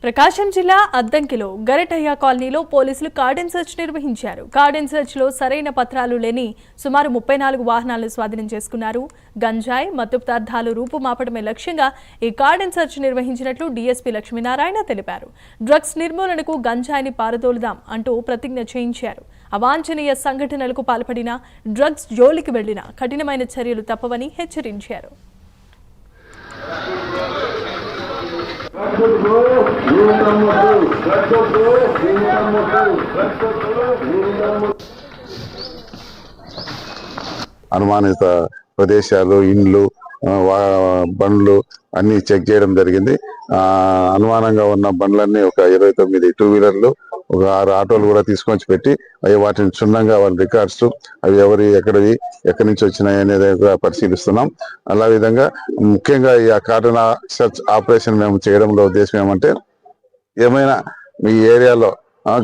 ప్రకాశం జిల్లా అద్దంకిలో గరటయ్య కాలనీలో పోలీసులు కార్డన్ సెర్చ్ నిర్వహించారు. కార్డన్ సెర్చ్ లో సరైన పత్రాలు లేని సుమారు 34 వాహనాలను స్వాధీనం చేసుకున్నారు. గంజాయి, మత్తు పదార్థాలు రూపుమాపడమే లక్ష్యంగా ఈ కార్డన్ సెర్చ్ నిర్వహించినట్లు డీఎస్పీ లక్ష్మీనారాయణ తెలిపారు. డ్రగ్స్ నిర్మూలనకు గంజాయిని పారదోలుదాం అంటూ ప్రతిజ్ఞ చేయించారు. అవాంఛనీయ సంఘటనలకు పాల్పడిన, డ్రగ్స్ జోలికి వెళ్లిన కఠినమైన చర్యలు తప్పవని హెచ్చరించారు. అనుమానిత ప్రదేశాలు, ఇండ్లు, బండ్లు అన్ని చెక్ చేయడం జరిగింది. అనుమానంగా ఉన్న బండ్లన్నీ ఒక 29 టూ వీలర్లు, ఒక 6 ఆటోలు కూడా తీసుకొచ్చి పెట్టి వాటిని క్షుణ్ణంగా వాళ్ళ రికార్డ్స్, అవి ఎక్కడివి, ఎక్కడి నుంచి వచ్చినాయి అనేది కూడా పరిశీలిస్తున్నాం. అలా విధంగా ముఖ్యంగా ఈ కార్డన్ సెర్చ్ ఆపరేషన్ మేము చేయడంలో ఉద్దేశం ఏమంటే, ఏమైనా మీ ఏరియాలో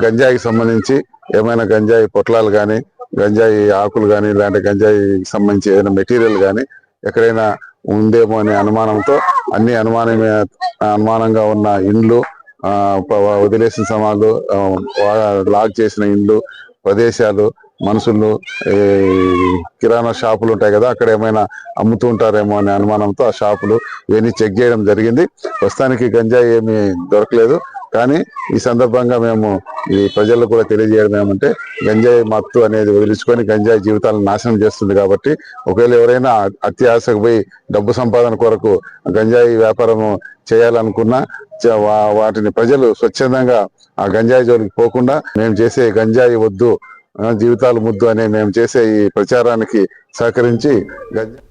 గంజాయికి సంబంధించి ఏమైనా గంజాయి పొట్లాలు కానీ, గంజాయి ఆకులు కానీ, ఇలాంటి గంజాయికి సంబంధించి ఏదైనా మెటీరియల్ కానీ ఎక్కడైనా ఉందేమో అనే అనుమానంతో అన్ని అనుమానంగా ఉన్న ఇండ్లు, వదిలేసిన సమాలు, లాక్ చేసిన ఇండ్లు, ప్రదేశాలు, మనుషులు, కిరాణా షాపులు ఉంటాయి కదా, అక్కడ ఏమైనా అమ్ముతూ ఉంటారేమో అనే అనుమానంతో ఆ షాపులు ఇవన్నీ చెక్ చేయడం జరిగింది. ప్రస్తుతానికి గంజాయి ఏమీ దొరకలేదు. కానీ ఈ సందర్భంగా మేము ఈ ప్రజలకు కూడా తెలియజేయడం ఏమంటే, గంజాయి మత్తు అనేది వదిలించుకొని గంజాయి జీవితాలను నాశనం చేస్తుంది. కాబట్టి ఒకవేళ ఎవరైనా అత్యాశకు పోయి డబ్బు సంపాదన కొరకు గంజాయి వ్యాపారం చేయాలనుకున్నా వాటిని ప్రజలు స్వచ్ఛందంగా ఆ గంజాయి జోలికి పోకుండా, మేము చేసే గంజాయి వద్దు, జీవితాలు ముద్దు అనే మేము చేసే ఈ ప్రచారానికి సహకరించి